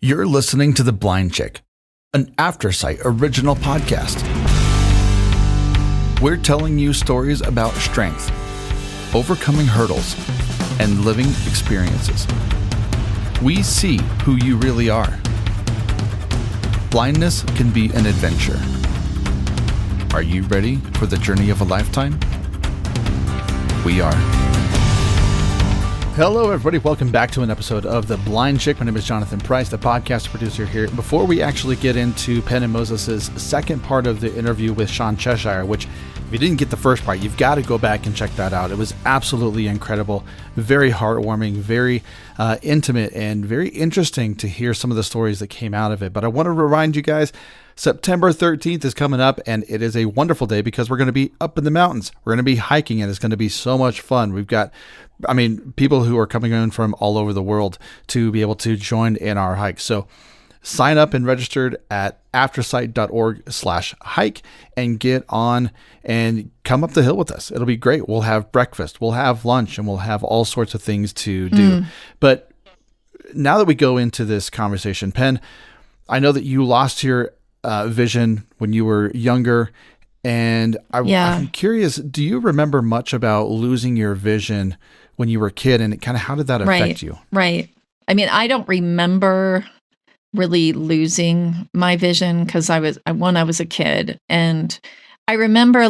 You're listening to The Blind Chick, an Aftersight original podcast. We're telling you stories about strength, overcoming hurdles, and living experiences. We see who you really are. Blindness can be an adventure. Are you ready for the journey of a lifetime? We are. Hello, everybody. Welcome back to an episode of The Blind Chick. My name is Jonathan Price, the podcast producer here. Before we actually get into Penn and Moses' second part of the interview with Shawn Cheshire, which if you didn't get the first part, you've got to go back and check that out. It was absolutely incredible, very heartwarming, very intimate, and very interesting to hear some of the stories that came out of it. But I want to remind you guys, September 13th is coming up, and it is a wonderful day because we're going to be up in the mountains. We're going to be hiking, and it's going to be so much fun. We've got, people who are coming in from all over the world to be able to join in our hike. So sign up and registered at aftersight.org/hike and get on and come up the hill with us. It'll be great. We'll have breakfast, we'll have lunch, and we'll have all sorts of things to do. But now that we go into this conversation, Penn, I know that you lost your vision when you were younger. And I'm curious, do you remember much about losing your vision when you were a kid, and kind of how did that affect you? Right. I mean, I don't remember really losing my vision because I was a kid, and I remember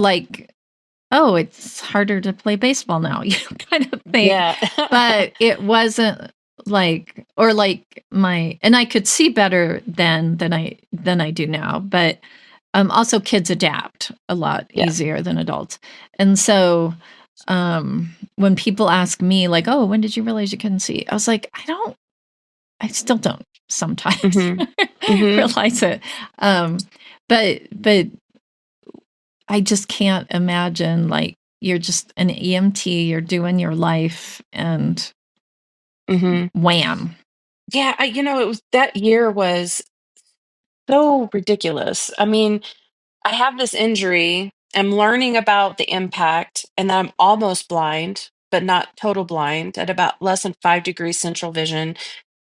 oh, it's harder to play baseball now, kind of thing. Yeah. But it wasn't and I could see better then than I do now. But also kids adapt a lot easier than adults. And so when people ask me oh, when did you realize you couldn't see? I was like, I still don't sometimes realize it. But I just can't imagine you're just an EMT, you're doing your life and wham. Yeah. That year was so ridiculous. I mean, I have this injury. I'm learning about the impact, and then I'm almost blind, but not total blind, at about less than 5 degrees central vision.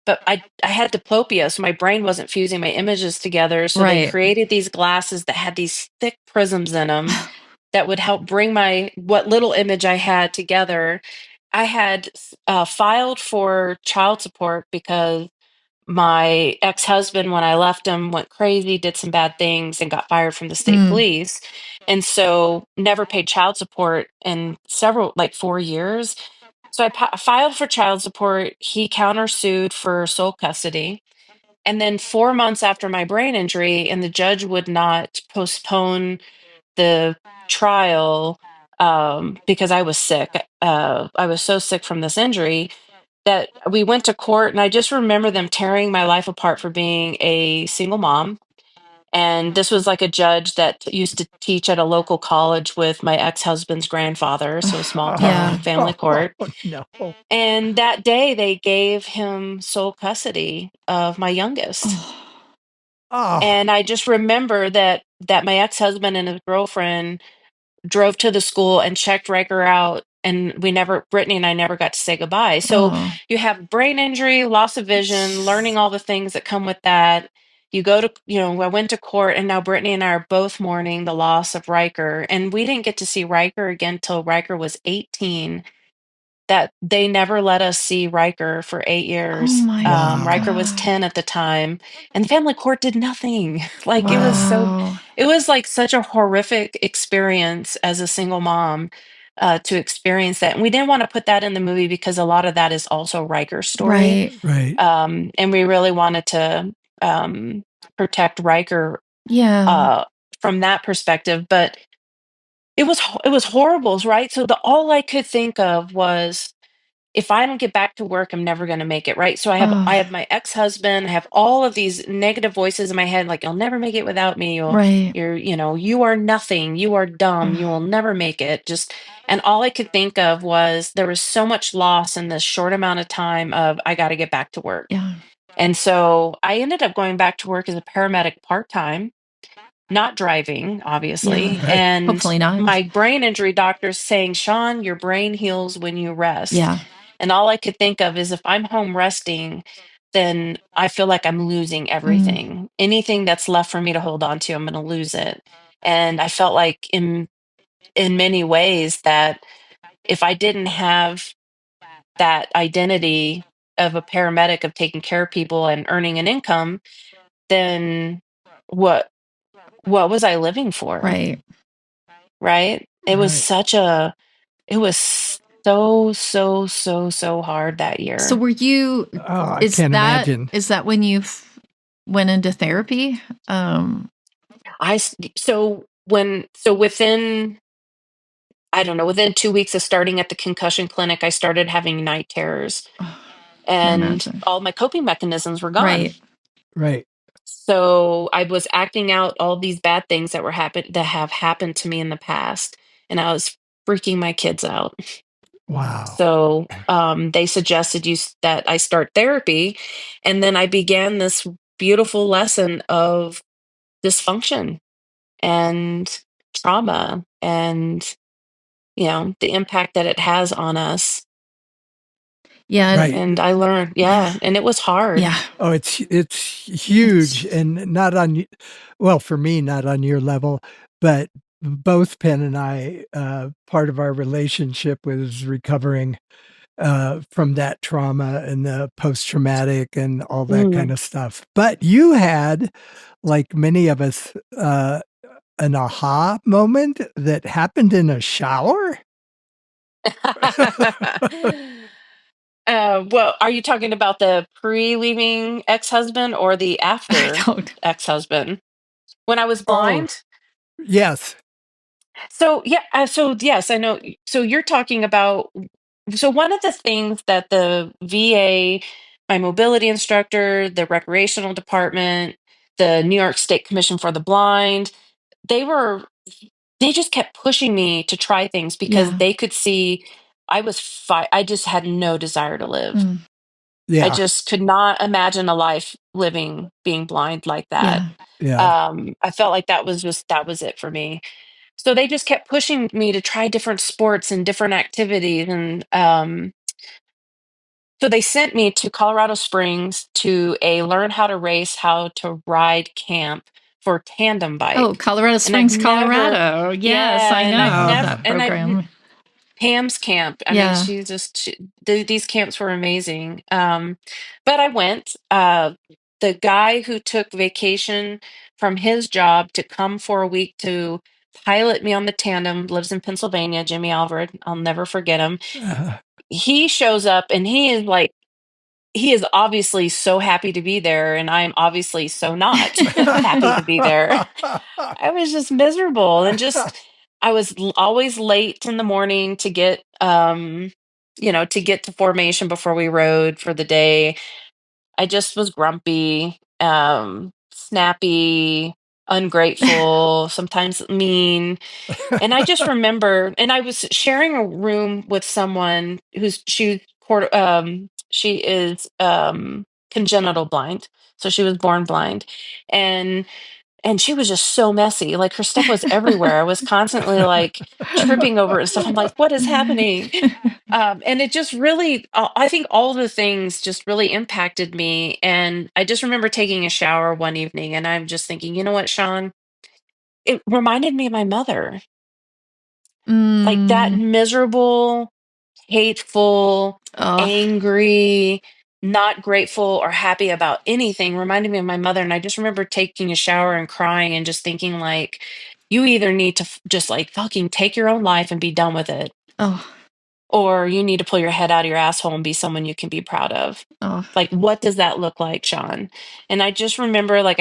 But I had diplopia, so my brain wasn't fusing my images together. So they created these glasses that had these thick prisms in them that would help bring what little image I had together. I had filed for child support because my ex-husband, when I left him, went crazy, did some bad things, and got fired from the state police. And so never paid child support in 4 years. So I filed for child support. He countersued for sole custody. And then 4 months after my brain injury, and the judge would not postpone the trial because I was sick. I was so sick from this injury that we went to court, and I just remember them tearing my life apart for being a single mom. And this was a judge that used to teach at a local college with my ex-husband's grandfather, so a small town family court. No. And that day they gave him sole custody of my youngest. And I just remember that my ex-husband and his girlfriend drove to the school and checked Riker out, and Brittany and I never got to say goodbye. So you have brain injury, loss of vision, learning all the things that come with that. You go to, I went to court, and now Brittany and I are both mourning the loss of Riker. And we didn't get to see Riker again till Riker was 18. That they never let us see Riker for 8 years. Riker was 10 at the time, and the family court did nothing. It was such a horrific experience as a single mom to experience that. And we didn't want to put that in the movie because a lot of that is also Riker's story. Right. And we really wanted to protect Riker from that perspective. But it was horrible, right? So all I could think of was, if I don't get back to work, I'm never going to make it, right? So I have my ex-husband, I have all of these negative voices in my head, you'll never make it without me. You are nothing. You are dumb. You will never make it. And all I could think of was there was so much loss in this short amount of time of I got to get back to work. Yeah. And so I ended up going back to work as a paramedic part-time. Not driving, obviously. Yeah. And hopefully not. My brain injury doctor's saying, Shawn, your brain heals when you rest. Yeah. And all I could think of is, if I'm home resting, then I feel like I'm losing Mm, everything. Anything that's left for me to hold on to, I'm going to lose it. And I felt like in many ways that if I didn't have that identity of a paramedic, of taking care of people and earning an income, then what what was I living for? right. Right? Right. It was so hard that So year. were you Oh, I can't imagine. is that when you went into therapy? So within, I don't know, within 2 weeks of starting at the concussion clinic, I started having night terrors, Oh, can and imagine. all my coping mechanisms were gone. Right. Right. So I was acting out all these bad things that have happened to me in the past, and I was freaking my kids out. Wow. So they suggested that I start therapy, and then I began this beautiful lesson of dysfunction and trauma, and the impact that it has on us. Yeah, Right. And I learned, yeah, and it was hard. yeah. Oh, it's huge, It's and not on well, for me, not on your level, but both Penn and I, part of our relationship was recovering from that trauma and the post-traumatic and all that Mm. kind of stuff. But you had, like many of us, an aha moment that happened in a shower? Well, are you talking about the pre-leaving ex-husband or the I after don't. ex-husband? When I was Oh, blind? yes. So yeah, so yes, I know. So you're talking about. So one of the things that the VA, my mobility instructor, the recreational department, the New York State Commission for the Blind, they were they just kept pushing me to try things because Yeah. they could see I just had no desire to live. Mm, I Yeah. just could not imagine a life living being blind like that. yeah. Yeah. I felt like that was it for me. So they just kept pushing me to try different sports and different activities, and so they sent me to Colorado Springs to a learn how to race, how to ride camp for tandem Oh, bike. Colorado And I've Springs, never, Colorado. Yes, yeah, I and I've know Uh-huh. never, that and program. Pam's camp. I mean, Yeah. these camps were amazing. But I went. The guy who took vacation from his job to come for a week to pilot me on the tandem lives in Pennsylvania, Jimmy Alvord. I'll never forget him. Uh, He shows up and he is obviously so happy to be there, and I'm obviously so not happy to be there. I was just miserable, and just I was always late in the morning to get to get to formation before we rode for the day. I just was grumpy, snappy, ungrateful, sometimes mean. And I just remember, and I was sharing a room with someone she is congenital blind, so she was born blind, and she was just so messy. Like her stuff was everywhere. I was constantly like tripping over it and stuff. I'm like, what is happening? And it just really, I think all the things just really impacted me. And I just remember taking a shower one evening, and I'm just thinking, you know what, Sean? It reminded me of my mother, like that Mm, miserable, hateful, oh, angry, not grateful or happy about anything reminded me of my mother. And I just remember taking a shower and crying and just thinking, like, you either need to just like fucking take your own life and be done with it, oh, or you need to pull your head out of your asshole and be someone you can be proud of. oh. Like, what does that look like, Sean? And I just remember, like,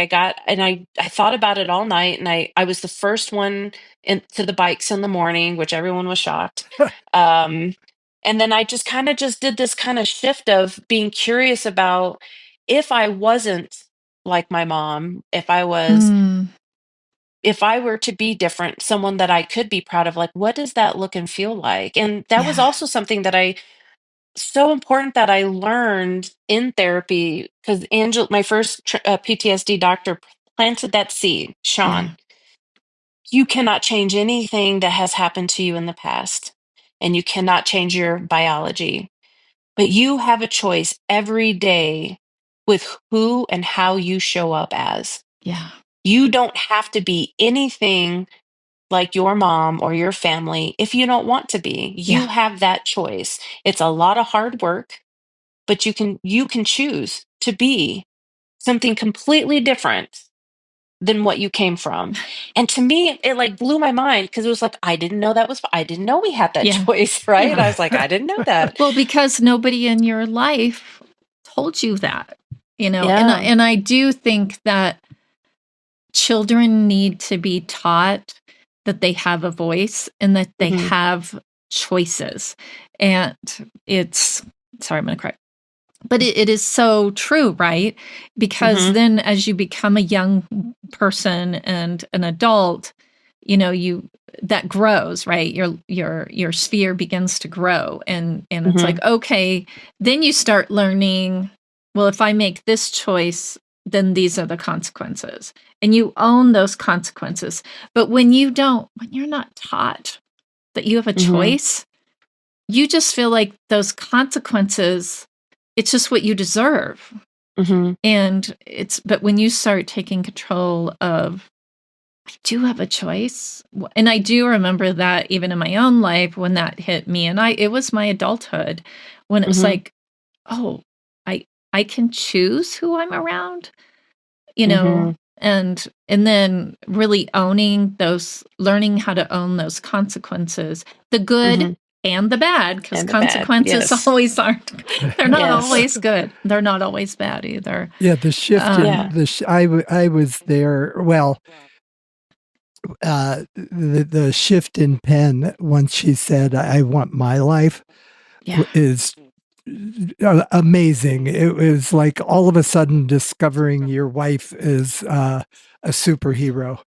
I thought about it all night, and I was the first one into the bikes in the morning, which everyone was shocked. Um, and then I just kind of just did this kind of shift of being curious about, if I wasn't like my mom, Mm, if I were to be different, someone that I could be proud of, like, what does that look and feel like? And that was yeah, also something that so important that I learned in therapy, because my first PTSD doctor planted that seed. yeah, Sean, you cannot change anything that has happened to you in the past, and you cannot change your biology, but you have a choice every day with who and how you show up as. Yeah. You don't have to be anything like your mom or your family if you don't want to be. You Yeah. have that choice. It's a lot of hard work, but you can choose to be something completely different than what you came from. And to me, it like blew my mind because it was like, I didn't know we had that Yeah. choice, right? Yeah. I was like, I didn't know that. Well, because nobody in your life told you that, and Yeah. and I do think that children need to be taught that they have a voice and that they Mhm. have choices. And it's sorry, I'm going to cry. But it is so true, right? Because Mhm. then as you become a young person and an adult, you that grows, right? Your sphere begins to grow, and it's like, Mhm. okay, then you start learning, well, if I make this choice, then these are the consequences. And you own those consequences. But when you're not taught that you have a Mhm. choice, you just feel like those consequences, it's just what you deserve. Mhm. But when you start taking control of, I do have a choice. And I do remember that even in my own life when that hit me, and it was my adulthood when it was Mhm. like, oh, I can choose who I'm around, Mhm. and then really learning how to own those consequences, the good Mhm. and the bad, because And the bad. consequences Yes. always aren't, they're not Yes. always good. They're not always bad either. Yeah, the shift in Yeah. I was there. Well, the shift in Penn once she said, "I want my life," Yeah. is amazing. It was like all of a sudden discovering your wife is a superhero.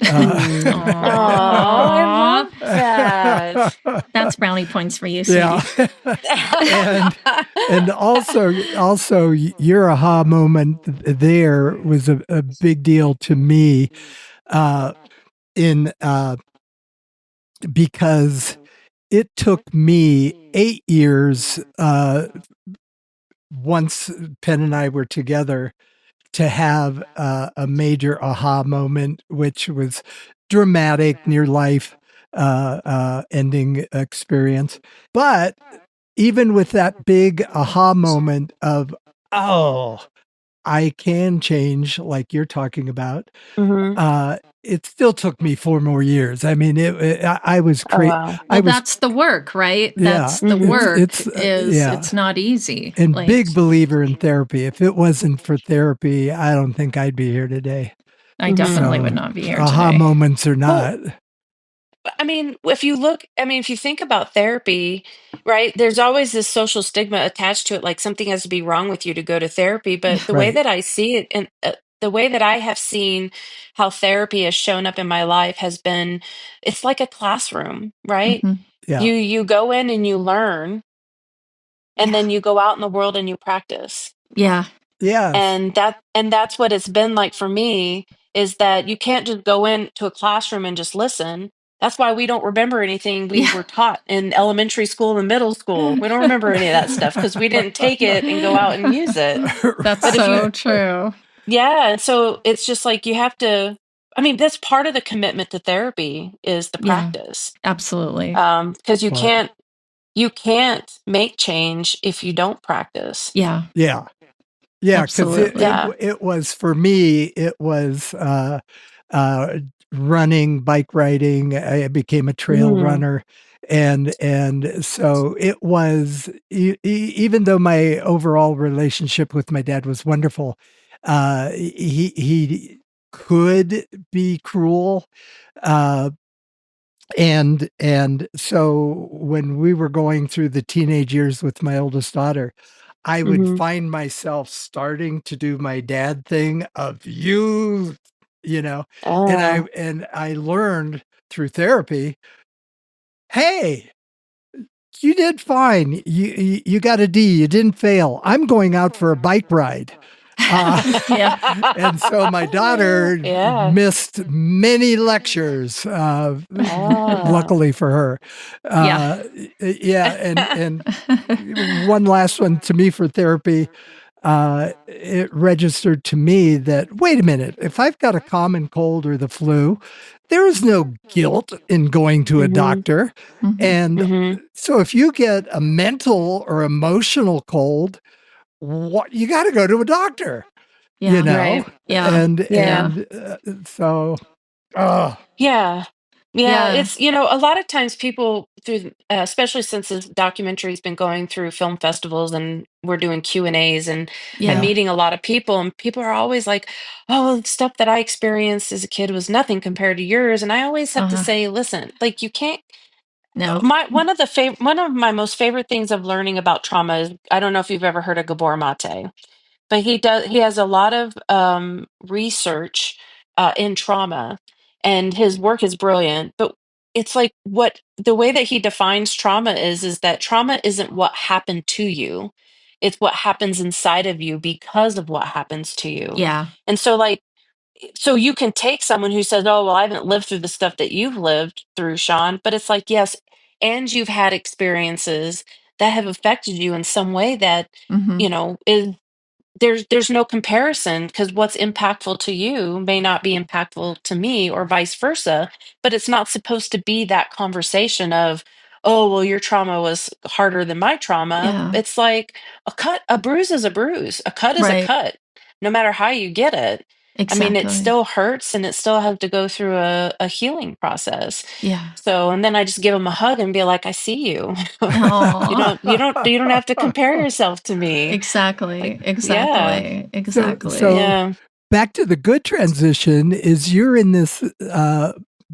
I love that. That's brownie points for you, Yeah. sweetie. and also your aha moment there was a big deal to me in because it took me 8 years once Penn and I were together to have a major aha moment, which was dramatic, near life ending experience. But even with that big aha moment of, oh, I can change, like you're talking about, Mhm. it still took me 4 more years. I mean, I was Oh, crazy. wow. I Well, was, that's the work, right? yeah, That's the Mhm. work, yeah. it's not easy. And Like, big believer in therapy. If it wasn't for therapy, I don't think I'd be here today. I Mhm. definitely So would not be here aha today. moments or Well, not. if you think about therapy, right, there's always this social stigma attached to it, like something has to be wrong with you to go to therapy. But Yeah. the way Right. that I see it, and the way that I have seen how therapy has shown up in my life has been, it's like a classroom, right? Mhm. Yeah. You go in and you learn, and Yeah. then you go out in the world and you practice. Yeah. Yes. And that's what it's been like for me, is that you can't just go into a classroom and just listen. That's why we don't remember anything we Yeah. were taught in elementary school and middle school. We don't remember any of that stuff because we didn't take it and go out and use it. That's But if you so true. Yeah, and so it's just like you have to, that's part of the commitment to therapy is the Yeah. practice. Absolutely. Because But you can't make change if you don't practice. Yeah. yeah. Yeah, because Absolutely. it was for me, it was uh, running, bike riding. I became a trail Mhm. runner, and so it was. Even though my overall relationship with my dad was wonderful, he could be cruel. Uh, and so when we were going through the teenage years with my oldest daughter, I would Mhm. find myself starting to do my dad thing of you know, Oh. and I learned through therapy, hey, you did fine. You got a D. You didn't fail. I'm going out for a bike ride. Uh, Yeah. and so my daughter Yeah. missed many lectures, Ah. luckily for her. Yeah. Uh, yeah, and one last one to me for therapy. it registered to me that, wait a minute, if I've got a common cold or the flu, there is no guilt in going to a doctor. And so if you get a mental or emotional cold, what you got to go to a doctor, you Yeah. know? Right. Yeah. And so, oh, Yeah. Yeah, Yeah. it's, a lot of times people through, especially since this documentary's been going through film festivals and we're doing Q&As and I'm Yeah. meeting a lot of people and people are always like, "Oh, the stuff that I experienced as a kid was nothing compared to yours." And I always have to Uh-huh. say, listen, like you can't No. one of my most favorite things of learning about trauma is I don't know if you've ever heard of Gabor Mate, but he has a lot of research in trauma, and his work is brilliant. But it's like what the way that he defines trauma is that trauma isn't what happened to you, it's what happens inside of you because of what happens to you. Yeah. And so like so you can take someone who says, "Oh, well, I haven't lived through the stuff that you've lived through, Sean," but it's like, yes, and you've had experiences that have affected you in some way that Mm-hmm. is there's no comparison because what's impactful to you may not be impactful to me or vice versa, but it's not supposed to be that conversation of, oh well, your trauma was harder than my trauma. Yeah. It's like a bruise is a bruise, a cut is a Right. cut, no matter how you get it. I mean, it Exactly. still hurts and it still has to go through a healing process. Yeah. So, and then I just give them a hug and be like, I see you. Oh. You don't have to compare yourself to me. Like, Exactly. yeah. Exactly. so, Exactly. so Yeah. back to the good transition is you're in this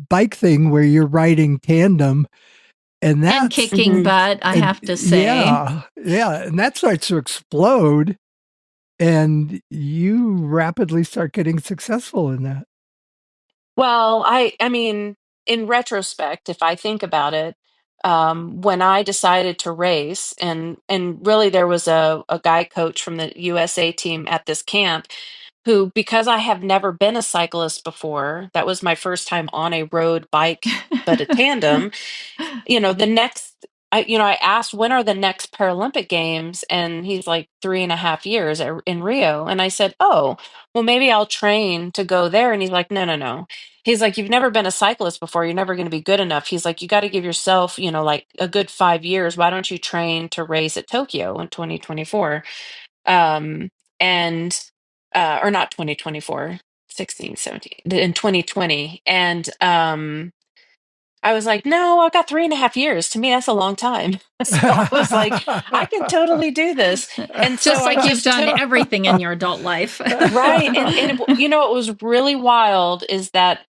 bike thing where you're riding tandem, and And that's kicking Mhm. butt, I have to say. yeah, and that starts to explode, and you rapidly start getting successful in that. Well, I mean, in retrospect, if I think about it, when I decided to race, and really there was a guy coach from the USA team at this camp who, because I have never been a cyclist before, that was my first time on a road bike, but a tandem. The next I asked, when are the next Paralympic games? And he's like 3.5 years in Rio. And I said, oh, well, maybe I'll train to go there. And he's like, no, no, no. He's like, you've never been a cyclist before. You're never going to be good enough. He's like, you got to give yourself, like a good 5 years. Why don't you train to race at Tokyo in 2024? And, or not 2024, 16, 17, in 2020. And, I was like, "No, I've got 3.5 years. To me, that's a long time." So I was like, "I can totally do this." And so Just I like you've just done took everything in your adult life. right, what was really wild is that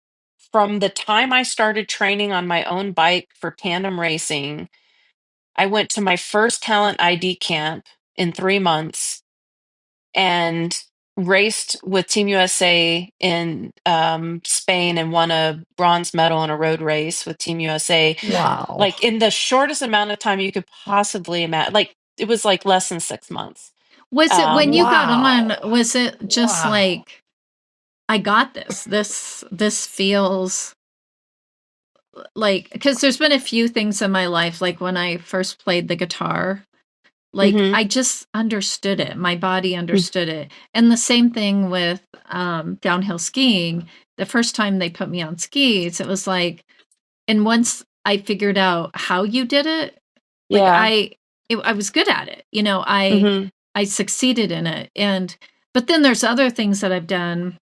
from the time I started training on my own bike for tandem racing, I went to my first talent ID camp in 3 months and raced with Team USA in Spain and won a bronze medal in a road race with Team USA, Wow. like in the shortest amount of time you could possibly imagine. Like it was like less than 6 months. Was it when you got on, Wow. was it just Wow. like, I got this. This feels like, because there's been a few things in my life, like when I first played the guitar, like Hmm. I just understood it. My body understood it. And the same thing with downhill skiing. The first time they put me on skis, it was like, and once I figured out how you did it, like Yeah. I was good at it. Hmm. I succeeded in it. And but then there's other things that I've done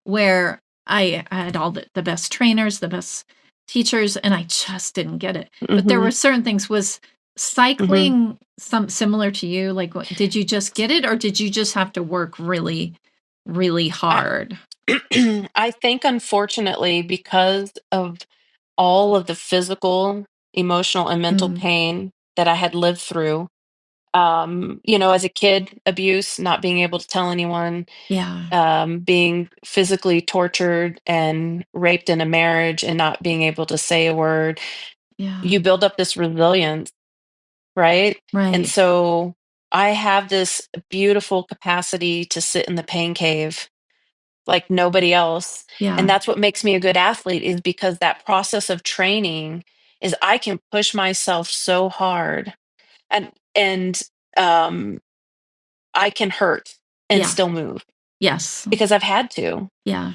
where I had all the best trainers, the best teachers, and I just didn't get it. But there were Hmm. certain things. Was Hmm. cycling some similar to you? Like, what, did you just get it, or did you just have to work really, really I, hard? I think, unfortunately, because of all of the physical, emotional, and mental Mm, pain that I had lived through, as a kid, abuse, not being able to tell anyone, yeah, being physically tortured and raped in a marriage and not being able to say a word, yeah, you build up this resilience, right? And right, so I have this beautiful capacity to sit in the pain cave like nobody else. And yeah, that's what makes me a good athlete is because that process of training is I can push myself so hard and um I can hurt and Yeah. still move Yes. because I've had to Yeah.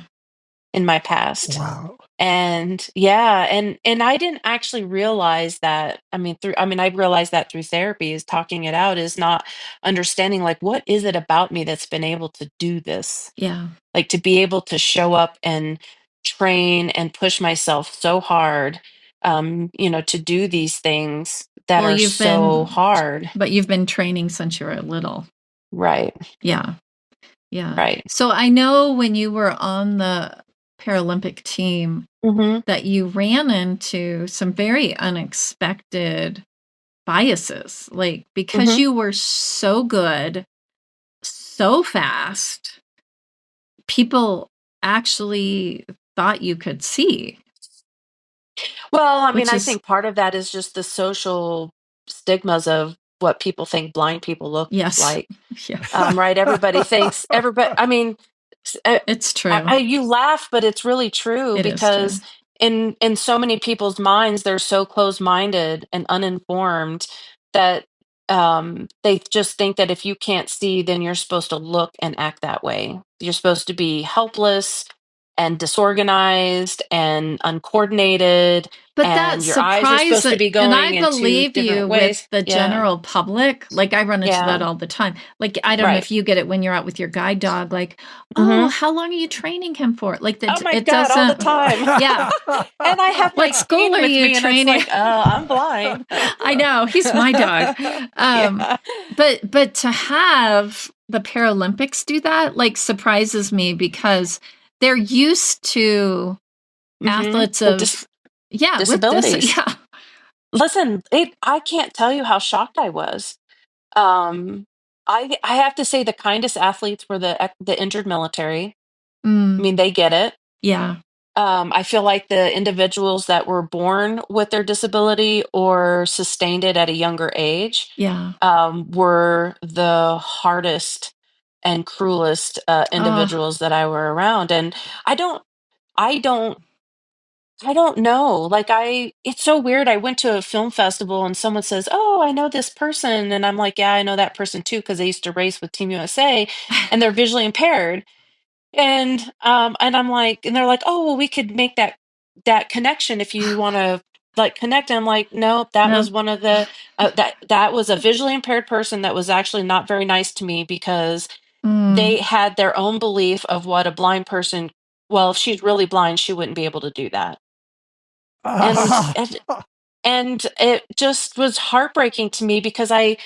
in my past. Wow. And yeah, and I didn't actually realize that. I realized that through therapy, is talking it out, is not understanding, like, what is it about me that's been able to do this? Yeah. Like, to be able to show up and train and push myself so hard, to do these things that Well, are so you've hard. been training since you were little. Right. Yeah. Yeah. Right. So I know when you were on the Paralympic team Hmm. that you ran into some very unexpected biases, like because Hmm. you were so good, so fast, people actually thought you could see, Well, which I is think part of that is just the social stigmas of what people think blind people look yes. like. Yeah, Right? Everybody thinks everybody. it's true. You laugh, but it's really true, It is true. because in so many people's minds, they're so closed-minded and uninformed that they just think that if you can't see, then you're supposed to look and act that way. You're supposed to be helpless and disorganized and uncoordinated, But and that's your eyes are supposed to surprising, be and I going in two believe different you with ways. the Yeah, general public. Like, I run into that yeah, all the time. Like, I don't know right. if you get it when you're out with your guide dog, like, "Oh, Hmm. how long are you training him for?" Like, Oh my it God, all the doesn't time. yeah. And I have my "What school cane are with you me, and it's training?" like, I'm blind. I know, he's my dog. Um, Yeah. but to have the Paralympics do that, like, surprises me because they're used to Hmm. athletes of yeah, with this Disabilities. yeah. Listen, I can't tell you how shocked I was. Um, I have to say the kindest athletes were the injured military. Mm, They get it. yeah, I feel like the individuals that were born with their disability or sustained it at a younger age, yeah. were the hardest and cruelest Oh, individuals that I were around. And I don't, I don't, I don't know. Like, it's so weird. I went to a film festival and someone says, "Oh, I know this person," and I'm like, "Yeah, I know that person too because they used to race with Team USA, and they're visually impaired." And I'm like, and they're like, "Oh, well, we could make that connection if you want to, like, connect." And I'm like, "No, that no. was one of the that was a visually impaired person that was actually not very nice to me because Mm, they had their own belief of what a blind person. Well, if she's really blind, she wouldn't be able to do that." And and and it just was heartbreaking to me because I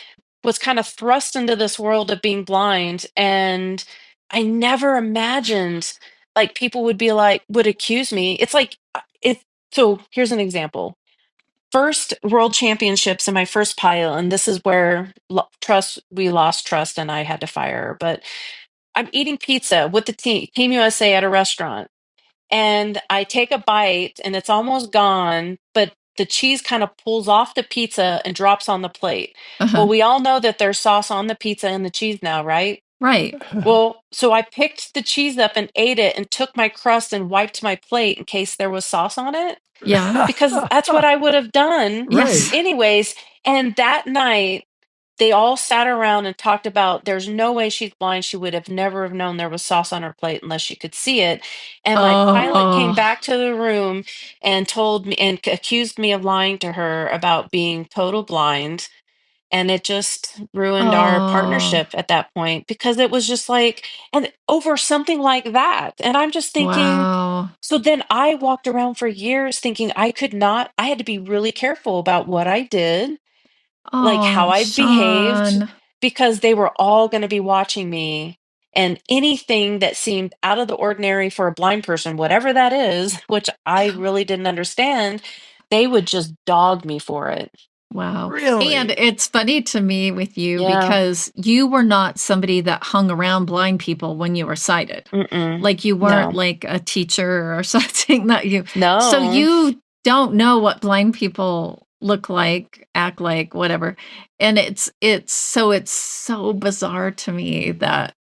was kind of thrust into this world of being blind, and I never imagined, like, people would accuse me. It's like, it so here's an example. First world championships in my first pile, and this is where we lost trust and I had to fire her. But I'm eating pizza with the team USA at a restaurant, and I take a bite and it's almost gone, but the cheese kind of pulls off the pizza and drops on the plate. uh-huh. Well, we all know that there's sauce on the pizza and the cheese now, right? Right. Well, so I picked the cheese up and ate it and took my crust and wiped my plate in case there was sauce on it, Yeah. because that's what I would have done Yes. Right. anyways. And that night, they all sat around and talked about, there's no way she's blind. She would have never have known there was sauce on her plate unless she could see it. And my pilot came Oh, back to the room and told me and accused me of lying to her about being total blind. And it just ruined our oh, partnership at that point, because it was just like, and over something like that. And I'm just thinking, wow. so then I walked around for years thinking I had to be really careful about what I did, like how Oh, I behaved, Sean. because they were all going to be watching me. And anything that seemed out of the ordinary for a blind person, whatever that is, which I really didn't understand, they would just dog me for it. Wow. And Really? it's funny to me with you Yeah. because you were not somebody that hung around blind people when you were sighted. Mm-mm. Like you weren't No. like a teacher or something that you so No. you don't know what blind people look like, act like, whatever. And it's so bizarre to me that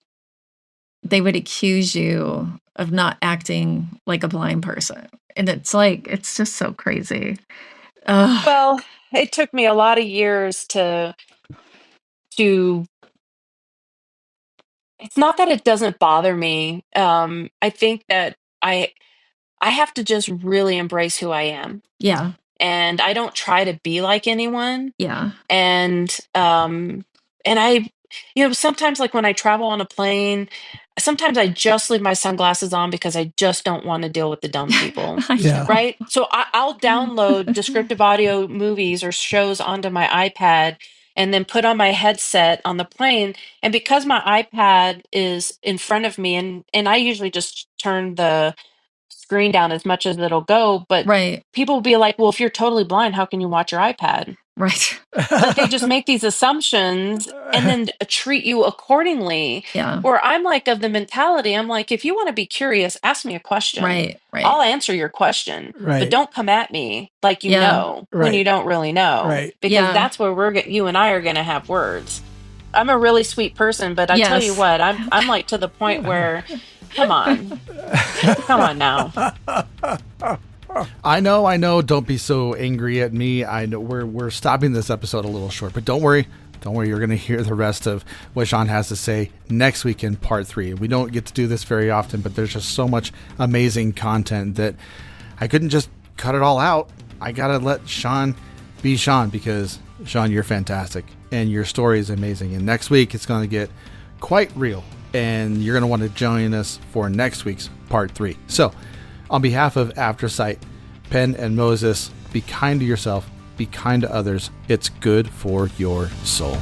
they would accuse you of not acting like a blind person. And it's like it's just so crazy. Ugh. Well, it took me a lot of years to It's not that it doesn't bother me. I think that I have to just really embrace who I am, Yeah. and I don't try to be like anyone. Yeah. And I, sometimes like when I travel on a plane, sometimes I just leave my sunglasses on because I just don't want to deal with the dumb people. I Yeah. know. Right. So I'll download descriptive audio movies or shows onto my iPad and then put on my headset on the plane. And because my iPad is in front of me, and I usually just turn the screen down as much as it'll go, but Right. people will be like, well, if you're totally blind, how can you watch your iPad? Right. Like they just make these assumptions and then treat you accordingly. Yeah. Where I'm like of the mentality, I'm like, if you want to be curious, ask me a question. Right. Right. I'll answer your question, but Right. don't come at me like you Yeah. know when Right. you don't really know, Right. because Yeah. that's where you and I are going to have words. I'm a really sweet person, but I tell you Yes. what, I'm like to the point where, come on now. I know. Don't be so angry at me. I know we're stopping this episode a little short, but don't worry. You're going to hear the rest of what Shawn has to say next week in part 3. We don't get to do this very often, but there's just so much amazing content that I couldn't just cut it all out. I got to let Shawn be Shawn, because Shawn, you're fantastic and your story is amazing. And next week it's going to get quite real, and you're going to want to join us for next week's part 3. So on behalf of Aftersight, Penn and Moses, be kind to yourself, be kind to others. It's good for your soul.